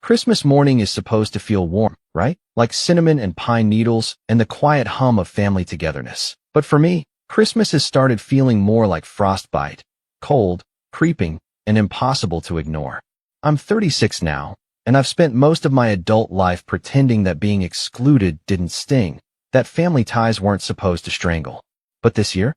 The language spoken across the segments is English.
Christmas morning is supposed to feel warm, right? Like cinnamon and pine needles and the quiet hum of family togetherness. But for me, Christmas has started feeling more like frostbite, cold, creeping, and impossible to ignore. I'm 36 now, and I've spent most of my adult life pretending that being excluded didn't sting, that family ties weren't supposed to strangle. But this year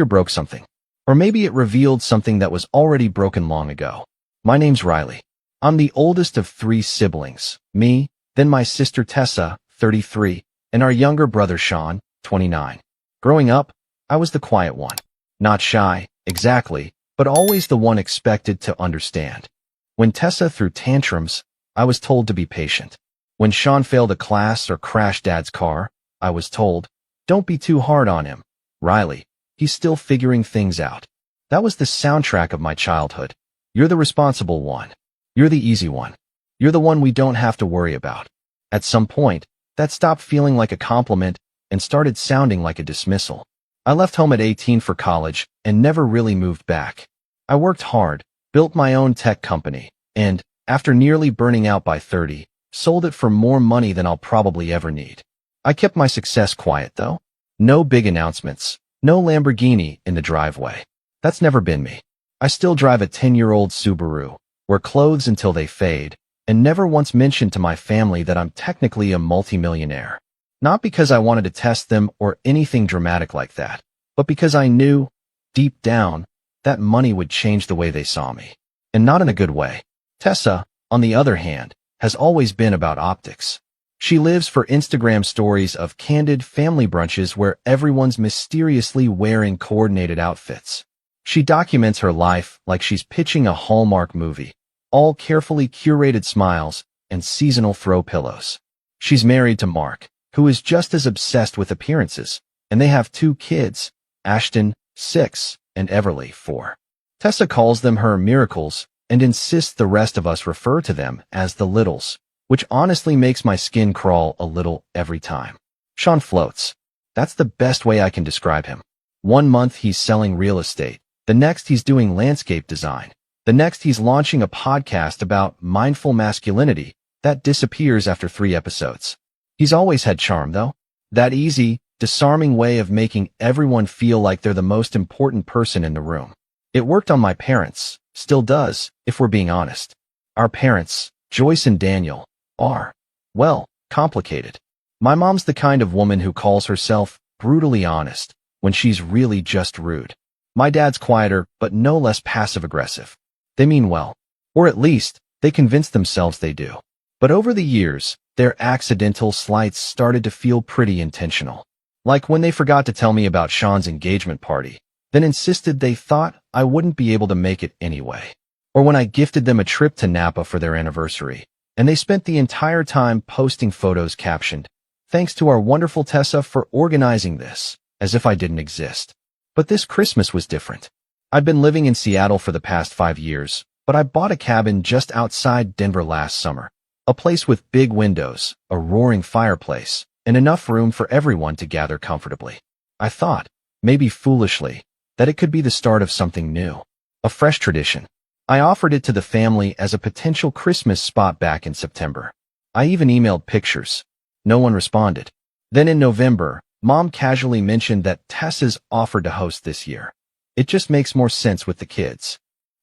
broke something. Or maybe it revealed something that was already broken long ago. My name's Riley. I'm the oldest of 3 siblings, me, then my sister Tessa, 33, and our younger brother Sean, 29. Growing up, I was the quiet one. Not shy, exactly, but always the one expected to understand. When Tessa threw tantrums, I was told to be patient. When Sean failed a class or crashed Dad's car, I was told, don't be too hard on him. Riley, he's still figuring things out. That was the soundtrack of my childhood. You're the responsible one. You're the easy one. You're the one we don't have to worry about. At some point, that stopped feeling like a compliment and started sounding like a dismissal. I left home at 18 for college and never really moved back. I worked hard, built my own tech company, and, after nearly burning out by 30, sold it for more money than I'll probably ever need. I kept my success quiet, though. No big announcements, no Lamborghini in the driveway. That's never been me. I still drive a 10-year-old Subaru, wear clothes until they fade, and never once mentioned to my family that I'm technically a multimillionaire. Not because I wanted to test them or anything dramatic like that, but because I knew, deep down, that money would change the way they saw me. And not in a good way. Tessa, on the other hand, has always been about optics. She lives for Instagram stories of candid family brunches where everyone's mysteriously wearing coordinated outfits. She documents her life like she's pitching a Hallmark movie, all carefully curated smiles and seasonal throw pillows. She's married to Mark, who is just as obsessed with appearances, and they have 2 kids, Ashton, 6, and Everly, 4. Tessa calls them her miracles and insists the rest of us refer to them as the littles, which honestly makes my skin crawl a little every time. Sean floats. That's the best way I can describe him. One month he's selling real estate. The next he's doing landscape design. The next he's launching a podcast about mindful masculinity that disappears after 3 episodes. He's always had charm, though. That easy, disarming way of making everyone feel like they're the most important person in the room. It worked on my parents, still does, if we're being honest. Our parents, Joyce and Daniel, are, well, complicated. My mom's the kind of woman who calls herself brutally honest when she's really just rude. My dad's quieter, but no less passive-aggressive. They mean well. Or at least, they convince themselves they do. But over the years, their accidental slights started to feel pretty intentional. Like when they forgot to tell me about Sean's engagement party, then insisted they thought I wouldn't be able to make it anyway. Or when I gifted them a trip to Napa for their anniversary, and they spent the entire time posting photos captioned, "Thanks to our wonderful Tessa for organizing this," as if I didn't exist. But this Christmas was different. I'd been living in Seattle for the past 5 years, but I bought a cabin just outside Denver last summer. A place with big windows, a roaring fireplace, and enough room for everyone to gather comfortably. I thought, maybe foolishly, that it could be the start of something new. A fresh tradition. I offered it to the family as a potential Christmas spot back in September. I even emailed pictures. No one responded. Then in November, Mom casually mentioned that Tessa's offered to host this year. It just makes more sense with the kids.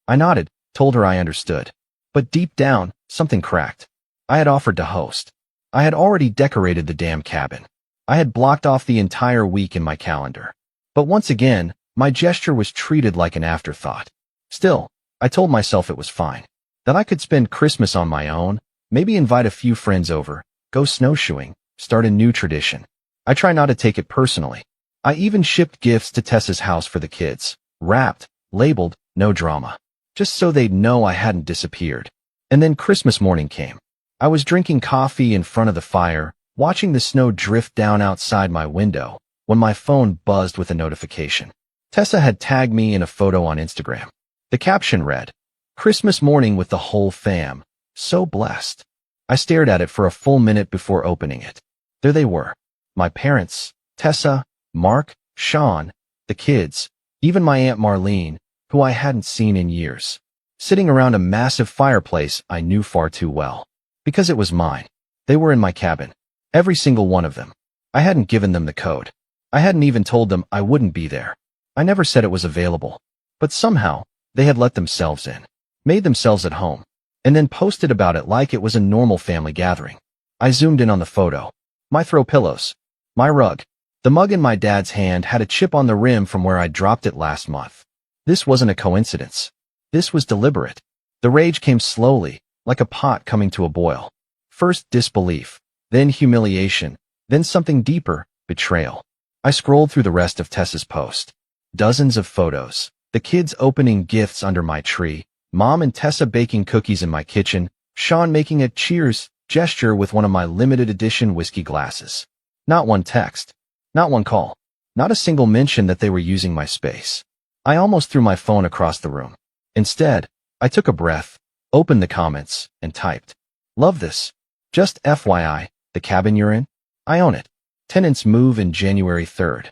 I nodded, told her I understood. But deep down, something cracked. I had offered to host. I had already decorated the damn cabin. I had blocked off the entire week in my calendar. But once again, my gesture was treated like an afterthought. Still, I told myself it was fine. That I could spend Christmas on my own, maybe invite a few friends over, go snowshoeing, start a new tradition. I try not to take it personally. I even shipped gifts to Tessa's house for the kids, wrapped, labeled, no drama, just so they'd know I hadn't disappeared. And then Christmas morning came. I was drinking coffee in front of the fire, watching the snow drift down outside my window, when my phone buzzed with a notification. Tessa had tagged me in a photo on Instagram. The caption read, "Christmas morning with the whole fam. So blessed." I stared at it for a full minute before opening it. There they were. My parents, Tessa, Mark, Sean, the kids, even my Aunt Marlene, who I hadn't seen in years, sitting around a massive fireplace I knew far too well. Because it was mine. They were in my cabin. Every single one of them. I hadn't given them the code. I hadn't even told them I wouldn't be there. I never said it was available. But somehow, they had let themselves in, made themselves at home, and then posted about it like it was a normal family gathering. I zoomed in on the photo. My throw pillows. My rug. The mug in my dad's hand had a chip on the rim from where I dropped it last month. This wasn't a coincidence. This was deliberate. The rage came slowly, like a pot coming to a boil. First disbelief, then humiliation, then something deeper, betrayal. I scrolled through the rest of Tessa's post. Dozens of photos. The kids opening gifts under my tree, Mom and Tessa baking cookies in my kitchen, Sean making a cheers gesture with one of my limited edition whiskey glasses. Not one text. Not one call. Not a single mention that they were using my space. I almost threw my phone across the room. Instead, I took a breath, opened the comments, and typed, "Love this. Just FYI, the cabin you're in? I own it. Tenants move in January 3rd.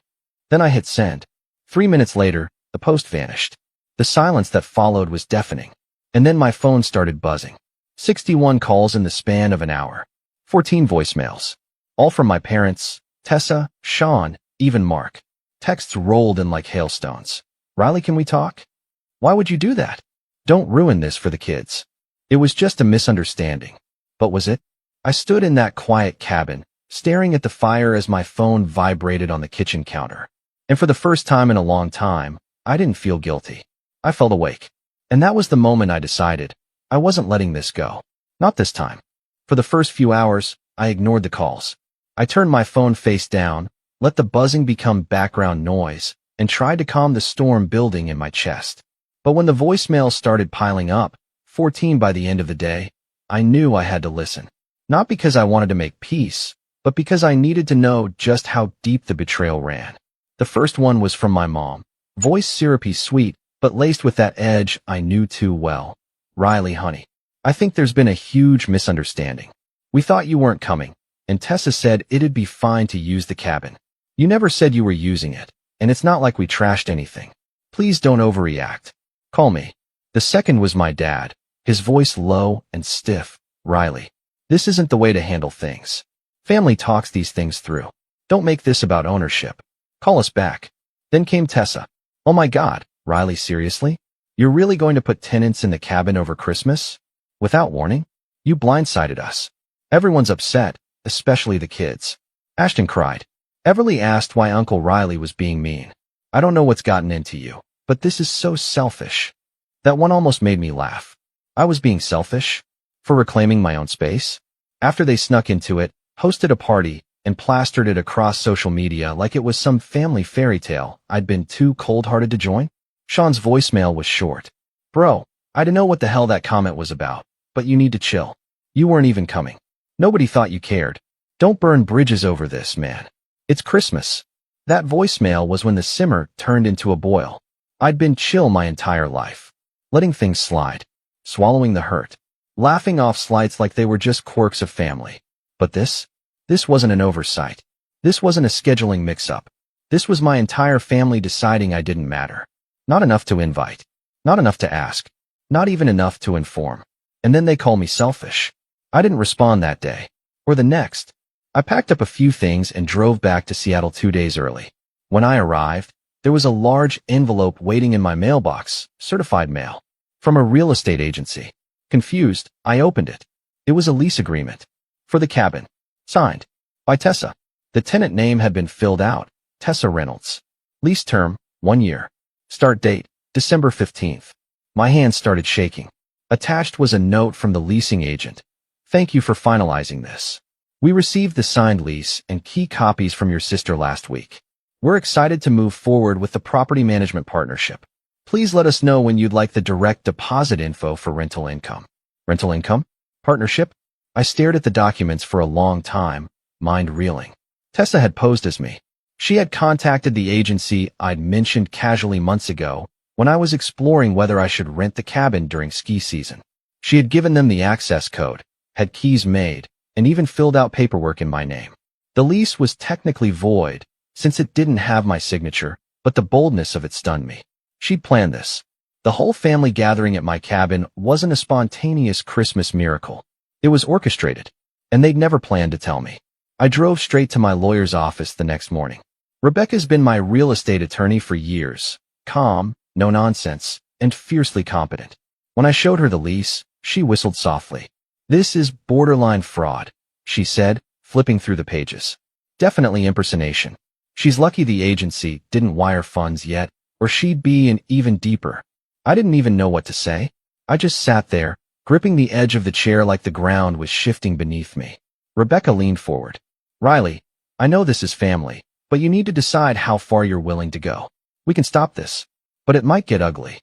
Then I hit send. 3 minutes later, the post vanished. The silence that followed was deafening. And then my phone started buzzing. 61 calls in the span of an hour. 14 voicemails. All from my parents, Tessa, Sean, even Mark. Texts rolled in like hailstones. "Riley, can we talk? Why would you do that? Don't ruin this for the kids." It was just a misunderstanding. But was it? I stood in that quiet cabin, staring at the fire as my phone vibrated on the kitchen counter. And for the first time in a long time, I didn't feel guilty. I felt awake. And that was the moment I decided I wasn't letting this go. Not this time. For the first few hours, I ignored the calls. I turned my phone face down, let the buzzing become background noise, and tried to calm the storm building in my chest. But when the voicemails started piling up, 14 by the end of the day, I knew I had to listen. Not because I wanted to make peace, but because I needed to know just how deep the betrayal ran. The first one was from my mom. Voice syrupy sweet, but laced with that edge I knew too well. "Riley, honey, I think there's been a huge misunderstanding. We thought you weren't coming, and Tessa said it'd be fine to use the cabin. You never said you were using it, and it's not like we trashed anything. Please don't overreact. Call me." The second was my dad, his voice low and stiff. "Riley, this isn't the way to handle things. Family talks these things through. Don't make this about ownership. Call us back." Then came Tessa. "Oh my God, Riley, seriously? You're really going to put tenants in the cabin over Christmas? Without warning? You blindsided us. Everyone's upset, especially the kids." Ashton cried. Everly asked why Uncle Riley was being mean. "I don't know what's gotten into you, but this is so selfish." That one almost made me laugh. I was being selfish? For reclaiming my own space? After they snuck into it, hosted a party, and plastered it across social media like it was some family fairy tale I'd been too cold-hearted to join? Sean's voicemail was short. "Bro, I don't know what the hell that comment was about, but you need to chill. You weren't even coming. Nobody thought you cared. Don't burn bridges over this, man. It's Christmas." That voicemail was when the simmer turned into a boil. I'd been chill my entire life. Letting things slide. Swallowing the hurt. Laughing off slights like they were just quirks of family. But this wasn't an oversight. This wasn't a scheduling mix-up. This was my entire family deciding I didn't matter. Not enough to invite. Not enough to ask. Not even enough to inform. And then they call me selfish. I didn't respond that day. Or the next. I packed up a few things and drove back to Seattle 2 days early. When I arrived, there was a large envelope waiting in my mailbox, certified mail, from a real estate agency. Confused, I opened it. It was a lease agreement. For the cabin. Signed. By Tessa. The tenant name had been filled out. Tessa Reynolds. Lease term, 1 year. Start date, December 15th. My hands started shaking. Attached was a note from the leasing agent. "Thank you for finalizing this. We received the signed lease and key copies from your sister last week. We're excited to move forward with the property management partnership. Please let us know when you'd like the direct deposit info for rental income." Rental income? Partnership? I stared at the documents for a long time, mind reeling. Tessa had posed as me. She had contacted the agency I'd mentioned casually months ago when I was exploring whether I should rent the cabin during ski season. She had given them the access code, had keys made, and even filled out paperwork in my name. The lease was technically void, since it didn't have my signature, but the boldness of it stunned me. She'd planned this. The whole family gathering at my cabin wasn't a spontaneous Christmas miracle. It was orchestrated, and they'd never planned to tell me. I drove straight to my lawyer's office the next morning. Rebecca's been my real estate attorney for years, calm, no nonsense, and fiercely competent. When I showed her the lease, she whistled softly. "This is borderline fraud," she said, flipping through the pages. "Definitely impersonation. She's lucky the agency didn't wire funds yet, or she'd be in even deeper." I didn't even know what to say. I just sat there, gripping the edge of the chair like the ground was shifting beneath me. Rebecca leaned forward. "Riley, I know this is family, but you need to decide how far you're willing to go. We can stop this, but it might get ugly."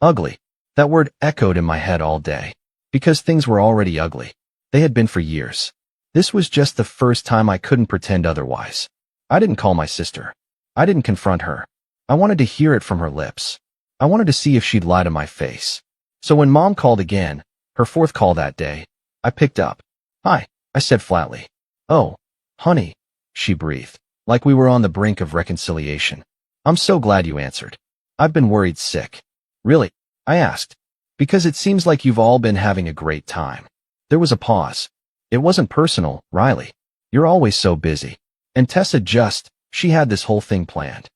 Ugly. That word echoed in my head all day. Because things were already ugly. They had been for years. This was just the first time I couldn't pretend otherwise. I didn't call my sister. I didn't confront her. I wanted to hear it from her lips. I wanted to see if she'd lie to my face. So when Mom called again, her fourth call that day, I picked up. "Hi," I said flatly. "Oh, honey," she breathed, like we were on the brink of reconciliation. "I'm so glad you answered. I've been worried sick." "Really?" I asked. "Because it seems like you've all been having a great time." There was a pause. "It wasn't personal, Riley. You're always so busy. And Tessa she had this whole thing planned."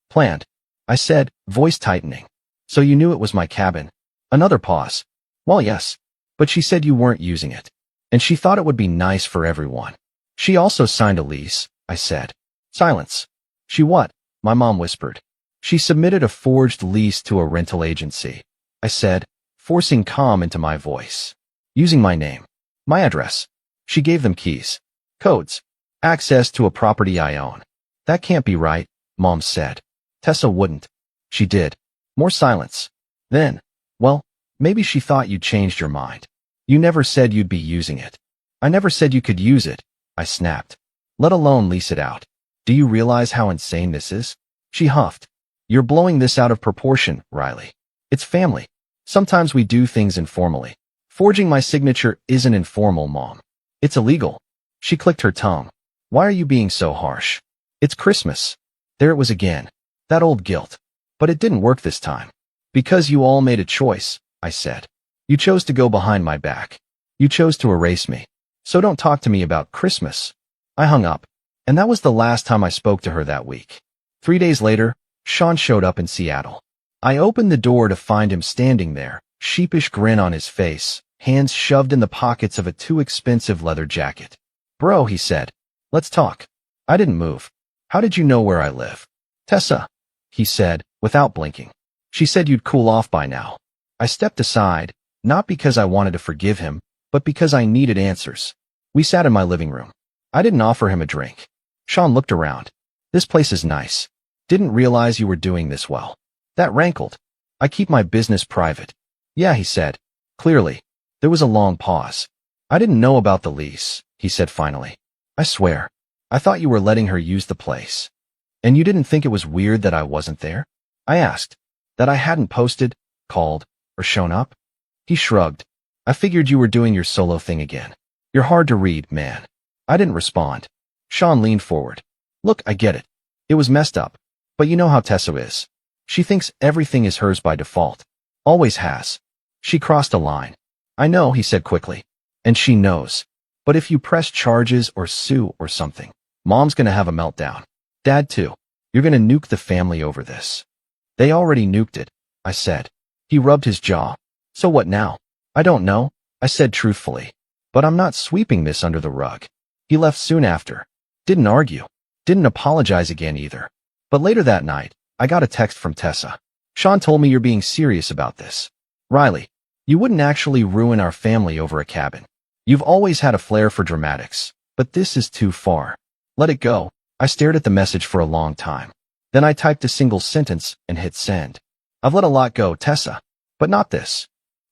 "Planned?" I said, voice tightening. "So you knew it was my cabin?" Another pause. "Well, yes. But she said you weren't using it. And she thought it would be nice for everyone." "She also signed a lease," I said. Silence. "She what?" my mom whispered. "She submitted a forged lease to a rental agency," I said, forcing calm into my voice. "Using my name. My address. She gave them keys. Codes. Access to a property I own." "That can't be right," Mom said. "Tessa wouldn't." "She did." More silence. Then, "Well, maybe she thought you'd changed your mind. You never said you'd be using it." "I never said you could use it," I snapped. "Let alone lease it out. Do you realize how insane this is?" She huffed. "You're blowing this out of proportion, Riley. It's family. Sometimes we do things informally. Forging my signature isn't informal, Mom. It's illegal." She clicked her tongue. "Why are you being so harsh? It's Christmas." There it was again. That old guilt. But it didn't work this time. "Because you all made a choice," I said. "You chose to go behind my back. You chose to erase me. So don't talk to me about Christmas." I hung up. And that was the last time I spoke to her that week. 3 days later, Sean showed up in Seattle. I opened the door to find him standing there, sheepish grin on his face, hands shoved in the pockets of a too expensive leather jacket. "Bro," he said. "Let's talk." I didn't move. "How did you know where I live?" "Tessa," he said, without blinking. "She said you'd cool off by now." I stepped aside, not because I wanted to forgive him, but because I needed answers. We sat in my living room. I didn't offer him a drink. Sean looked around. "This place is nice. Didn't realize you were doing this well." That rankled. "I keep my business private." "Yeah," he said. Clearly. There was a long pause. "I didn't know about the lease," he said finally. "I swear. I thought you were letting her use the place." "And you didn't think it was weird that I wasn't there?" I asked. "That I hadn't posted, called, or shown up?" He shrugged. "I figured you were doing your solo thing again. You're hard to read, man." I didn't respond. Sean leaned forward. "Look, I get it. It was messed up. But you know how Tessa is. She thinks everything is hers by default. Always has. She crossed a line." "I know," he said quickly. "And she knows. But if you press charges or sue or something, Mom's gonna have a meltdown. Dad too. You're gonna nuke the family over this." "They already nuked it," I said. He rubbed his jaw. "So what now?" "I don't know," I said truthfully. "But I'm not sweeping this under the rug." He left soon after. Didn't argue. Didn't apologize again either. But later that night, I got a text from Tessa. "Sean told me you're being serious about this. Riley, you wouldn't actually ruin our family over a cabin. You've always had a flair for dramatics, but this is too far. Let it go." I stared at the message for a long time. Then I typed a single sentence and hit send. "I've let a lot go, Tessa, but not this."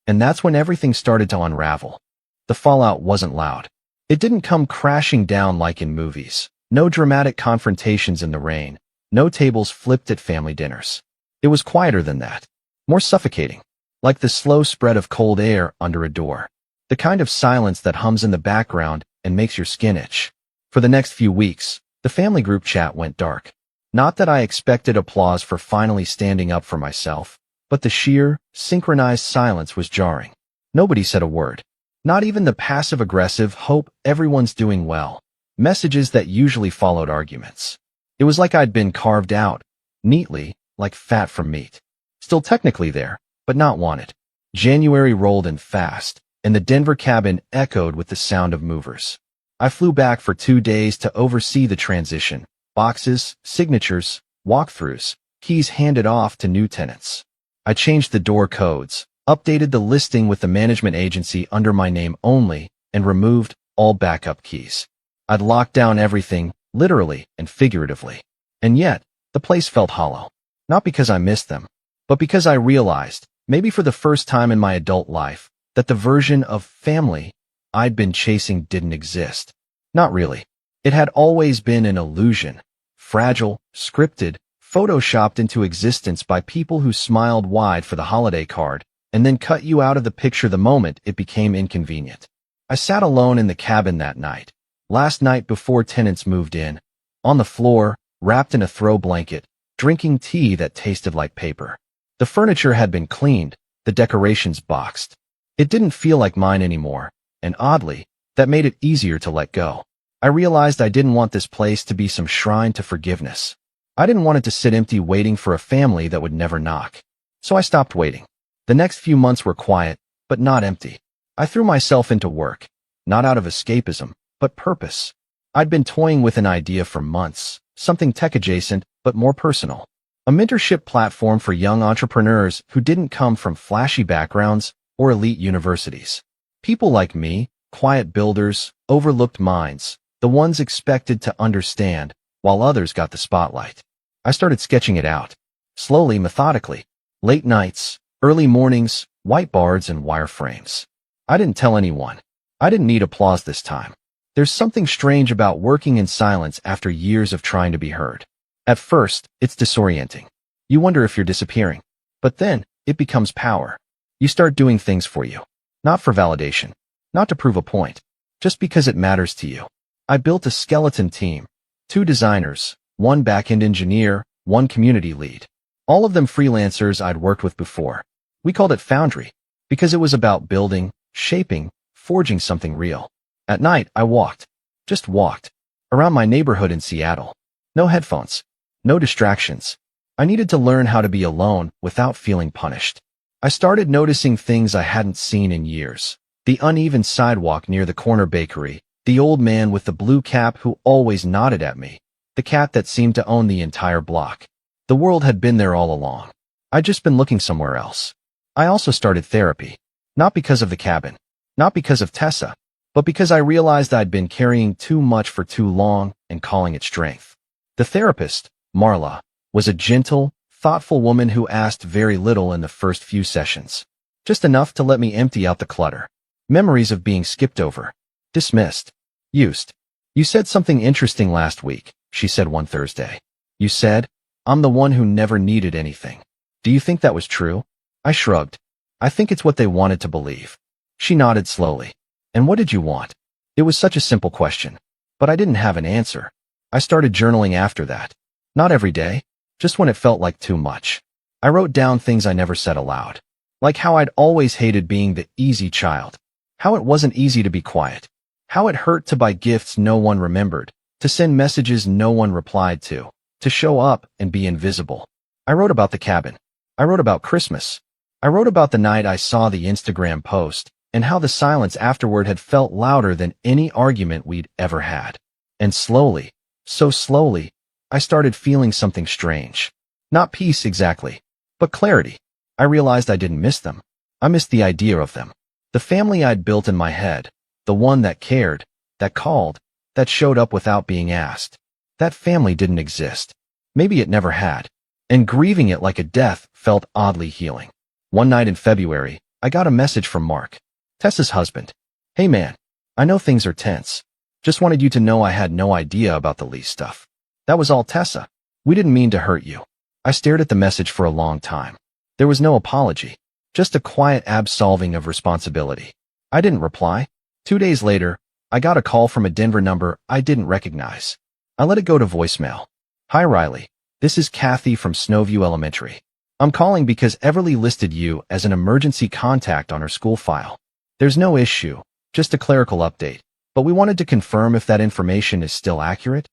And that's when everything started to unravel. The fallout wasn't loud. It didn't come crashing down like in movies. No dramatic confrontations in the rain. No tables flipped at family dinners. It was quieter than that. More suffocating. Like the slow spread of cold air under a door. The kind of silence that hums in the background and makes your skin itch. For the next few weeks, the family group chat went dark. Not that I expected applause for finally standing up for myself, but the sheer, synchronized silence was jarring. Nobody said a word. Not even the passive-aggressive hope everyone's doing well messages that usually followed arguments. It was like I'd been carved out, neatly, like fat from meat. Still technically there, but not wanted. January rolled in fast, and the Denver cabin echoed with the sound of movers. I flew back for 2 days to oversee the transition. Boxes, signatures, walkthroughs, keys handed off to new tenants. I changed the door codes, updated the listing with the management agency under my name only, and removed all backup keys. I'd locked down everything, literally and figuratively. And yet, the place felt hollow. Not because I missed them, but because I realized, maybe for the first time in my adult life, that the version of family I'd been chasing didn't exist. Not really. It had always been an illusion, fragile, scripted, photoshopped into existence by people who smiled wide for the holiday card and then cut you out of the picture the moment it became inconvenient. I sat alone in the cabin that night, last night before tenants moved in, on the floor, wrapped in a throw blanket, drinking tea that tasted like paper. The furniture had been cleaned, the decorations boxed. It didn't feel like mine anymore, and oddly, that made it easier to let go. I realized I didn't want this place to be some shrine to forgiveness. I didn't want it to sit empty waiting for a family that would never knock. So I stopped waiting. The next few months were quiet, but not empty. I threw myself into work, not out of escapism, but purpose. I'd been toying with an idea for months, something tech-adjacent, but more personal. A mentorship platform for young entrepreneurs who didn't come from flashy backgrounds or elite universities. People like me, quiet builders, overlooked minds, the ones expected to understand, while others got the spotlight. I started sketching it out. Slowly, methodically. Late nights, early mornings, whiteboards and wireframes. I didn't tell anyone. I didn't need applause this time. There's something strange about working in silence after years of trying to be heard. At first, it's disorienting. You wonder if you're disappearing. But then, it becomes power. You start doing things for you. Not for validation. Not to prove a point. Just because it matters to you. I built a skeleton team. 2 designers, 1 back-end engineer, 1 community lead. All of them freelancers I'd worked with before. We called it Foundry, because it was about building, shaping, forging something real. At night, I walked. Just walked. Around my neighborhood in Seattle. No headphones. No distractions. I needed to learn how to be alone without feeling punished. I started noticing things I hadn't seen in years. The uneven sidewalk near the corner bakery, the old man with the blue cap who always nodded at me, the cat that seemed to own the entire block. The world had been there all along. I'd just been looking somewhere else. I also started therapy. Not because of the cabin. Not because of Tessa. But because I realized I'd been carrying too much for too long and calling it strength. The therapist, Marla, was a gentle, thoughtful woman who asked very little in the first few sessions. Just enough to let me empty out the clutter. Memories of being skipped over. Dismissed. Used. You said something interesting last week, she said one Thursday. You said, I'm the one who never needed anything. Do you think that was true? I shrugged. I think it's what they wanted to believe. She nodded slowly. And what did you want? It was such a simple question. But I didn't have an answer. I started journaling after that. Not every day, just when it felt like too much. I wrote down things I never said aloud. Like how I'd always hated being the easy child. How it wasn't easy to be quiet. How it hurt to buy gifts no one remembered, to send messages no one replied to show up and be invisible. I wrote about the cabin. I wrote about Christmas. I wrote about the night I saw the Instagram post and how the silence afterward had felt louder than any argument we'd ever had. And slowly, so slowly, I started feeling something strange. Not peace exactly, but clarity. I realized I didn't miss them. I missed the idea of them. The family I'd built in my head. The one that cared, that called, that showed up without being asked. That family didn't exist. Maybe it never had. And grieving it like a death felt oddly healing. One night in February, I got a message from Mark, Tessa's husband. Hey man, I know things are tense. Just wanted you to know I had no idea about the lease stuff. That was all, Tessa. We didn't mean to hurt you. I stared at the message for a long time. There was no apology. Just a quiet absolving of responsibility. I didn't reply. 2 days later, I got a call from a Denver number I didn't recognize. I let it go to voicemail. Hi Riley, this is Kathy from Snowview Elementary. I'm calling because Everly listed you as an emergency contact on her school file. There's no issue, Just a clerical update. But we wanted to confirm if that information is still accurate.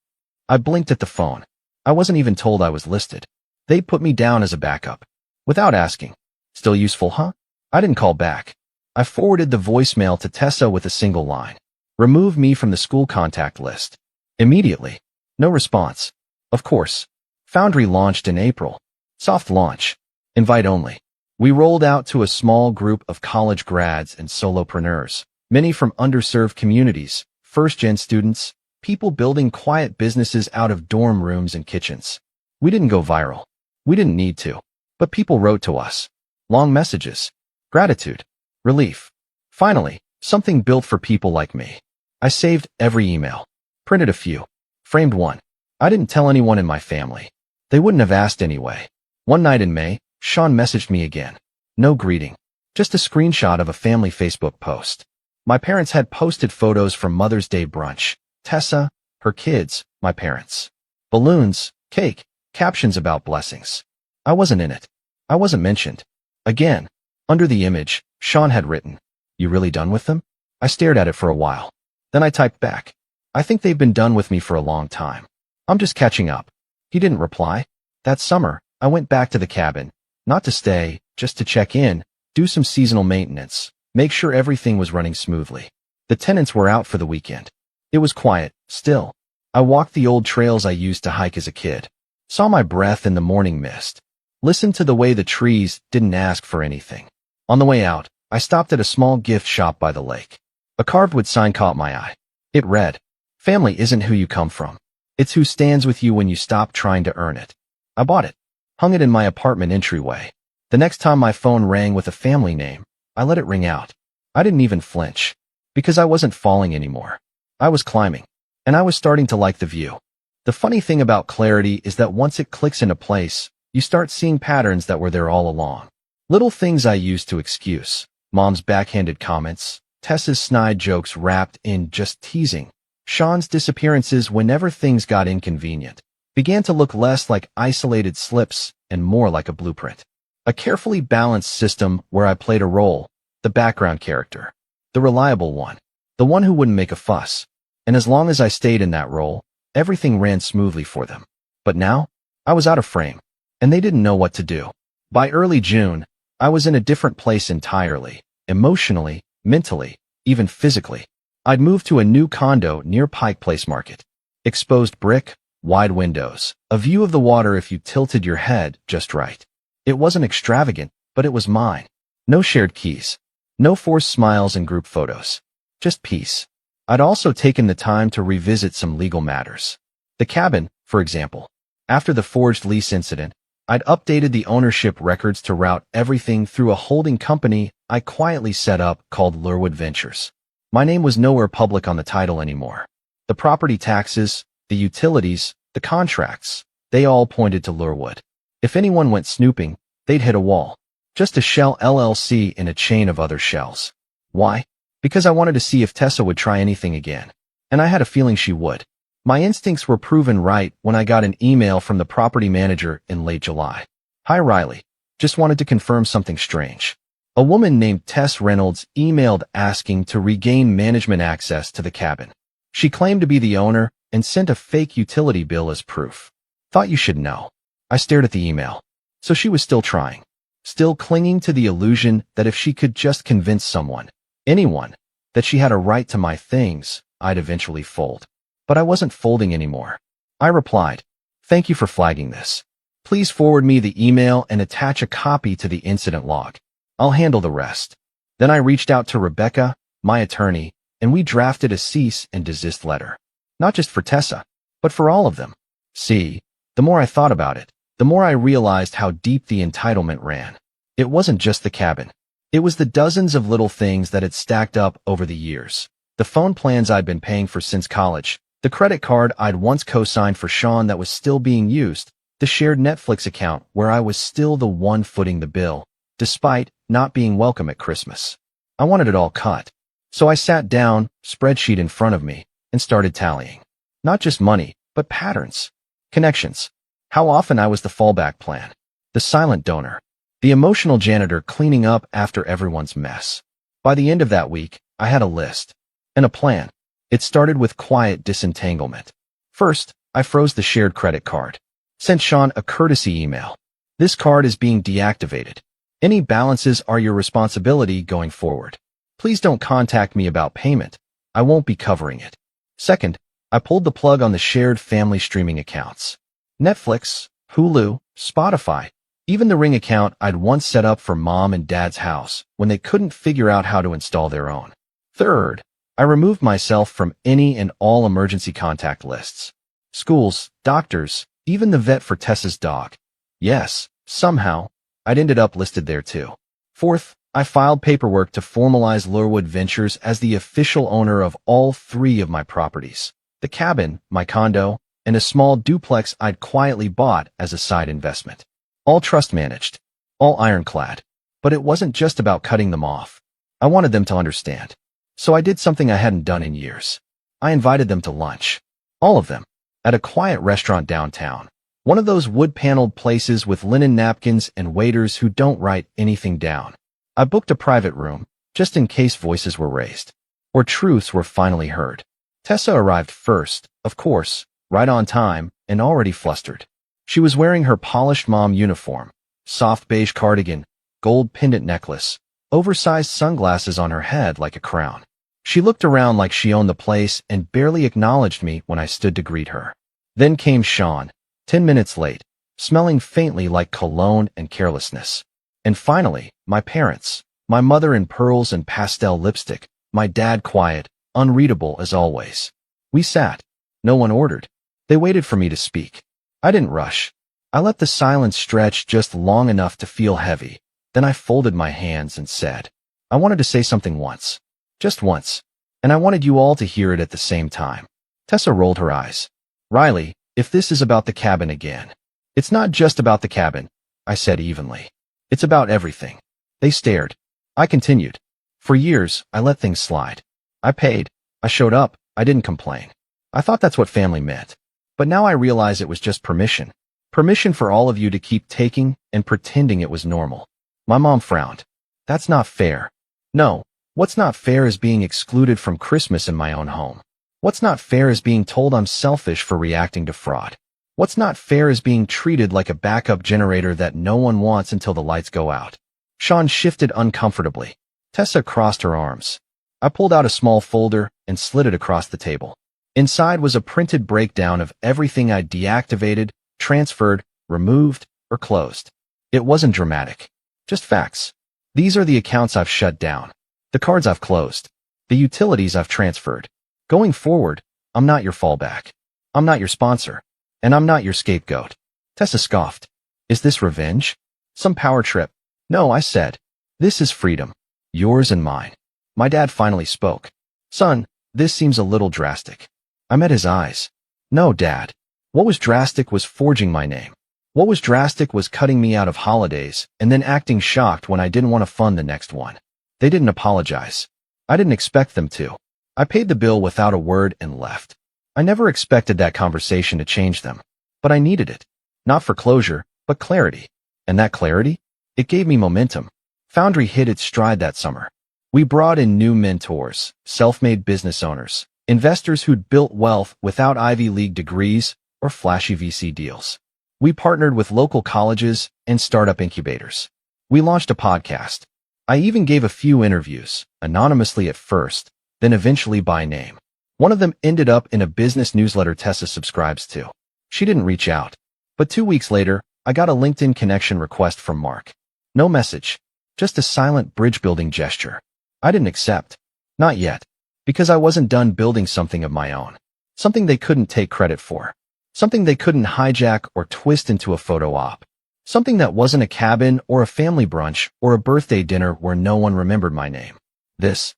I blinked at the phone. I wasn't even told I was listed. They put me down as a backup. Without asking. Still useful, huh? I didn't call back. I forwarded the voicemail to Tessa with a single line. Remove me from the school contact list. Immediately. No response. Of course. Foundry launched in April. Soft launch. Invite only. We rolled out to a small group of college grads and solopreneurs, many from underserved communities, first-gen students, people building quiet businesses out of dorm rooms and kitchens. We didn't go viral. We didn't need to. But people wrote to us. Long messages. Gratitude. Relief. Finally, something built for people like me. I saved every email. Printed a few. Framed one. I didn't tell anyone in my family. They wouldn't have asked anyway. One night in May, Sean messaged me again. No greeting. Just a screenshot of a family Facebook post. My parents had posted photos from Mother's Day brunch. Tessa, her kids, my parents. Balloons, cake, captions about blessings. I wasn't in it. I wasn't mentioned. Again, under the image, Sean had written, "You really done with them?" I stared at it for a while. Then I typed back, "I think they've been done with me for a long time. I'm just catching up." He didn't reply. That summer, I went back to the cabin, not to stay, just to check in, do some seasonal maintenance, make sure everything was running smoothly. The tenants were out for the weekend. It was quiet, still. I walked the old trails I used to hike as a kid. Saw my breath in the morning mist. Listened to the way the trees didn't ask for anything. On the way out, I stopped at a small gift shop by the lake. A carved wood sign caught my eye. It read, "Family isn't who you come from. It's who stands with you when you stop trying to earn it." I bought it. Hung it in my apartment entryway. The next time my phone rang with a family name, I let it ring out. I didn't even flinch. Because I wasn't falling anymore. I was climbing. And I was starting to like the view. The funny thing about clarity is that once it clicks into place, you start seeing patterns that were there all along. Little things I used to excuse. Mom's backhanded comments. Tessa's snide jokes wrapped in just teasing. Sean's disappearances whenever things got inconvenient. Began to look less like isolated slips and more like a blueprint. A carefully balanced system where I played a role, the background character, the reliable one, the one who wouldn't make a fuss. And as long as I stayed in that role, everything ran smoothly for them. But now, I was out of frame, and they didn't know what to do. By early June, I was in a different place entirely, emotionally, mentally, even physically. I'd moved to a new condo near Pike Place Market. Exposed brick, wide windows, a view of the water if you tilted your head just right. It wasn't extravagant, but it was mine. No shared keys. No forced smiles and group photos. Just peace. I'd also taken the time to revisit some legal matters. The cabin, for example. After the forged lease incident, I'd updated the ownership records to route everything through a holding company I quietly set up called Lurwood Ventures. My name was nowhere public on the title anymore. The property taxes, the utilities, the contracts, they all pointed to Lurwood. If anyone went snooping, they'd hit a wall. Just a shell LLC in a chain of other shells. Why? Because I wanted to see if Tessa would try anything again. And I had a feeling she would. My instincts were proven right when I got an email from the property manager in late July. "Hi Riley. Just wanted to confirm something strange." A woman named Tess Reynolds emailed asking to regain management access to the cabin. She claimed to be the owner and sent a fake utility bill as proof. Thought you should know. I stared at the email. So she was still trying. Still clinging to the illusion that if she could just convince someone, anyone, that she had a right to my things, I'd eventually fold. But I wasn't folding anymore. I replied, "Thank you for flagging this. Please forward me the email and attach a copy to the incident log. I'll handle the rest." Then I reached out to Rebecca, my attorney, and we drafted a cease and desist letter. Not just for Tessa, but for all of them. See, the more I thought about it, the more I realized how deep the entitlement ran. It wasn't just the cabin. It was the dozens of little things that had stacked up over the years. The phone plans I'd been paying for since college, the credit card I'd once co-signed for Sean that was still being used, the shared Netflix account where I was still the one footing the bill, despite not being welcome at Christmas. I wanted it all cut. So I sat down, spreadsheet in front of me, and started tallying. Not just money, but patterns. Connections. How often I was the fallback plan. The silent donor. The emotional janitor cleaning up after everyone's mess. By the end of that week, I had a list and a plan. It started with quiet disentanglement. First, I froze the shared credit card. Sent Sean a courtesy email. This card is being deactivated. Any balances are your responsibility going forward. Please don't contact me about payment. I won't be covering it. Second, I pulled the plug on the shared family streaming accounts. Netflix, Hulu, Spotify, even the Ring account I'd once set up for Mom and Dad's house when they couldn't figure out how to install their own. Third, I removed myself from any and all emergency contact lists. Schools, doctors, even the vet for Tessa's dog. Yes, somehow, I'd ended up listed there too. Fourth, I filed paperwork to formalize Lurewood Ventures as the official owner of all 3 of my properties. The cabin, my condo, and a small duplex I'd quietly bought as a side investment. All trust managed, all ironclad. But it wasn't just about cutting them off. I wanted them to understand. So I did something I hadn't done in years. I invited them to lunch. All of them. At a quiet restaurant downtown. One of those wood-paneled places with linen napkins and waiters who don't write anything down. I booked a private room, just in case voices were raised. Or truths were finally heard. Tessa arrived first, of course, right on time, and already flustered. She was wearing her polished mom uniform, soft beige cardigan, gold pendant necklace, oversized sunglasses on her head like a crown. She looked around like she owned the place and barely acknowledged me when I stood to greet her. Then came Sean, 10 minutes late, smelling faintly like cologne and carelessness. And finally, my parents, my mother in pearls and pastel lipstick, my dad quiet, unreadable as always. We sat. No one ordered. They waited for me to speak. I didn't rush. I let the silence stretch just long enough to feel heavy. Then I folded my hands and said, I wanted to say something once. Just once. And I wanted you all to hear it at the same time. Tessa rolled her eyes. Riley, if this is about the cabin again. It's not just about the cabin, I said evenly. It's about everything. They stared. I continued. For years, I let things slide. I paid. I showed up. I didn't complain. I thought that's what family meant. But now I realize it was just permission. Permission for all of you to keep taking and pretending it was normal. My mom frowned. That's not fair. No, what's not fair is being excluded from Christmas in my own home. What's not fair is being told I'm selfish for reacting to fraud. What's not fair is being treated like a backup generator that no one wants until the lights go out. Sean shifted uncomfortably. Tessa crossed her arms. I pulled out a small folder and slid it across the table. Inside was a printed breakdown of everything I deactivated, transferred, removed, or closed. It wasn't dramatic. Just facts. These are the accounts I've shut down. The cards I've closed. The utilities I've transferred. Going forward, I'm not your fallback. I'm not your sponsor. And I'm not your scapegoat. Tessa scoffed. Is this revenge? Some power trip? No, I said. This is freedom. Yours and mine. My dad finally spoke. Son, this seems a little drastic. I met his eyes. No, Dad. What was drastic was forging my name. What was drastic was cutting me out of holidays and then acting shocked when I didn't want to fund the next one. They didn't apologize. I didn't expect them to. I paid the bill without a word and left. I never expected that conversation to change them. But I needed it. Not for closure, but clarity. And that clarity? It gave me momentum. Foundry hit its stride that summer. We brought in new mentors, self-made business owners, investors who'd built wealth without Ivy League degrees or flashy VC deals. We partnered with local colleges and startup incubators. We launched a podcast. I even gave a few interviews, anonymously at first, then eventually by name. One of them ended up in a business newsletter Tessa subscribes to. She didn't reach out. But 2 weeks later, I got a LinkedIn connection request from Mark. No message. Just a silent bridge-building gesture. I didn't accept. Not yet. Because I wasn't done building something of my own. Something they couldn't take credit for. Something they couldn't hijack or twist into a photo op. Something that wasn't a cabin or a family brunch or a birthday dinner where no one remembered my name. This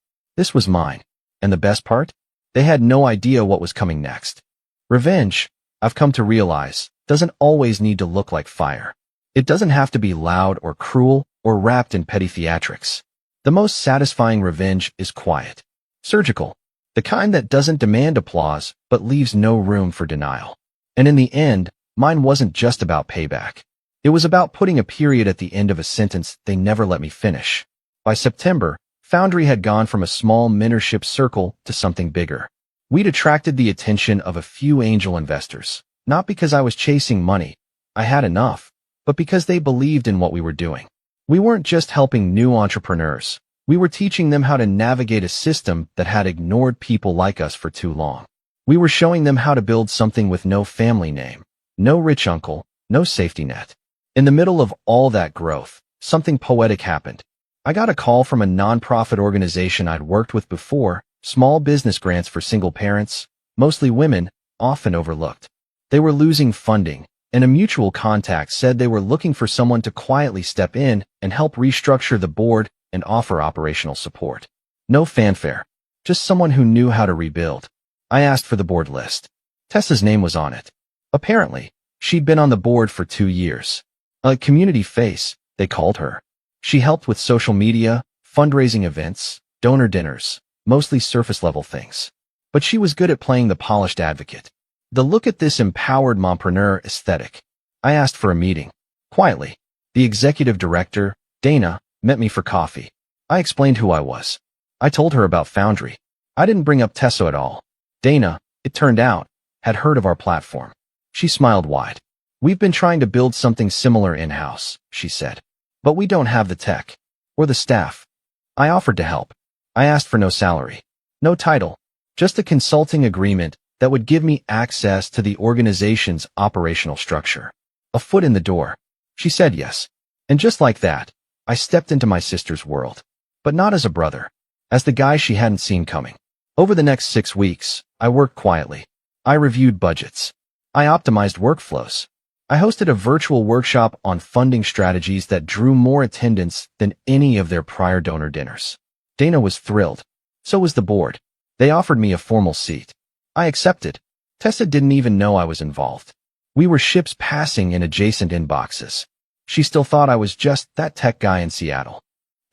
was mine. And the best part? They had no idea what was coming next. Revenge, I've come to realize, doesn't always need to look like fire. It doesn't have to be loud or cruel or wrapped in petty theatrics. The most satisfying revenge is quiet. Surgical. The kind that doesn't demand applause but leaves no room for denial. And in the end, mine wasn't just about payback. It was about putting a period at the end of a sentence they never let me finish. By September, Foundry had gone from a small mentorship circle to something bigger. We'd attracted the attention of a few angel investors, not because I was chasing money, I had enough, but because they believed in what we were doing. We weren't just helping new entrepreneurs. We were teaching them how to navigate a system that had ignored people like us for too long. We were showing them how to build something with no family name, no rich uncle, no safety net. In the middle of all that growth, something poetic happened. I got a call from a nonprofit organization I'd worked with before, small business grants for single parents, mostly women, often overlooked. They were losing funding, and a mutual contact said they were looking for someone to quietly step in and help restructure the board and offer operational support. No fanfare, just someone who knew how to rebuild. I asked for the board list. Tessa's name was on it. Apparently, she'd been on the board for 2 years. A community face, they called her. She helped with social media, fundraising events, donor dinners, mostly surface-level things. But she was good at playing the polished advocate. The look at this empowered mompreneur aesthetic. I asked for a meeting. Quietly, the executive director, Dana, met me for coffee. I explained who I was. I told her about Foundry. I didn't bring up Tessa at all. Dana, it turned out, had heard of our platform. She smiled wide. We've been trying to build something similar in-house, she said. But we don't have the tech. Or the staff. I offered to help. I asked for no salary. No title. Just a consulting agreement that would give me access to the organization's operational structure. A foot in the door. She said yes. And just like that, I stepped into my sister's world. But not as a brother. As the guy she hadn't seen coming. Over the next 6 weeks, I worked quietly. I reviewed budgets. I optimized workflows. I hosted a virtual workshop on funding strategies that drew more attendance than any of their prior donor dinners. Dana was thrilled. So was the board. They offered me a formal seat. I accepted. Tessa didn't even know I was involved. We were ships passing in adjacent inboxes. She still thought I was just that tech guy in Seattle.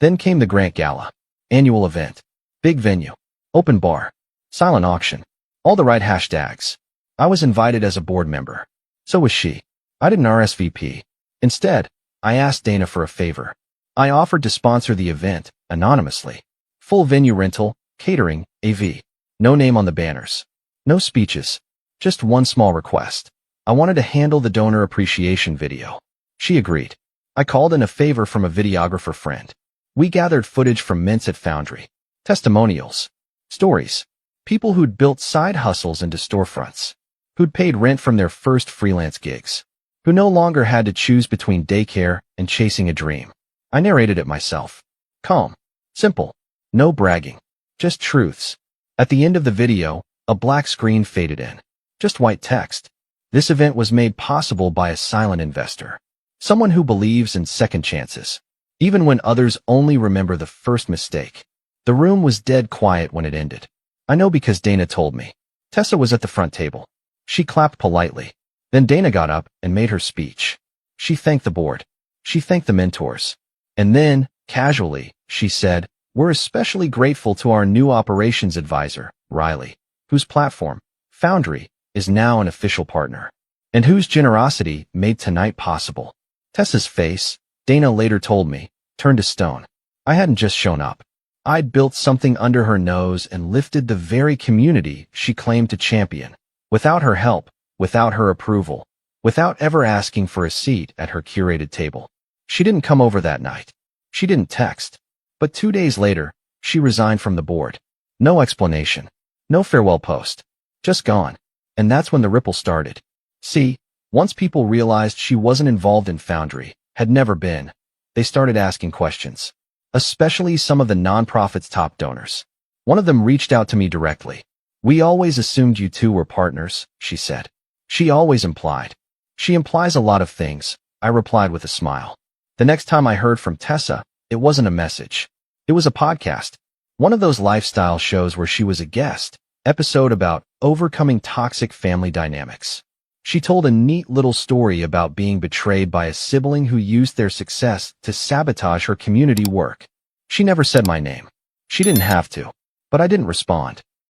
Then came the Grant Gala. Annual event. Big venue. Open bar. Silent auction. All the right hashtags. I was invited as a board member. So was she. I didn't RSVP. Instead, I asked Dana for a favor. I offered to sponsor the event, anonymously. Full venue rental, catering, AV. No name on the banners. No speeches. Just one small request. I wanted to handle the donor appreciation video. She agreed. I called in a favor from a videographer friend. We gathered footage from mints at Foundry. Testimonials. Stories. People who'd built side hustles into storefronts. Who'd paid rent from their first freelance gigs. Who no longer had to choose between daycare and chasing a dream. I narrated it myself. Calm. Simple. No bragging. Just truths. At the end of the video, a black screen faded in. Just white text. This event was made possible by a silent investor. Someone who believes in second chances. Even when others only remember the first mistake. The room was dead quiet when it ended. I know because Dana told me. Tessa was at the front table. She clapped politely. Then Dana got up and made her speech. She thanked the board. She thanked the mentors. And then, casually, she said, "We're especially grateful to our new operations advisor, Riley, whose platform, Foundry, is now an official partner, and whose generosity made tonight possible." Tessa's face, Dana later told me, turned to stone. I hadn't just shown up. I'd built something under her nose and lifted the very community she claimed to champion. Without her help, without her approval, without ever asking for a seat at her curated table. She didn't come over that night. She didn't text. But 2 days later, she resigned from the board. No explanation. No farewell post. Just gone. And that's when the ripple started. See, once people realized she wasn't involved in Foundry, had never been, they started asking questions. Especially some of the nonprofit's top donors. One of them reached out to me directly. "We always assumed you two were partners," she said. She always implied. "She implies a lot of things," I replied with a smile. The next time I heard from Tessa, it wasn't a message. It was a podcast. One of those lifestyle shows where she was a guest, episode about overcoming toxic family dynamics. She told a neat little story about being betrayed by a sibling who used their success to sabotage her community work. She never said my name. She didn't have to. But I didn't respond.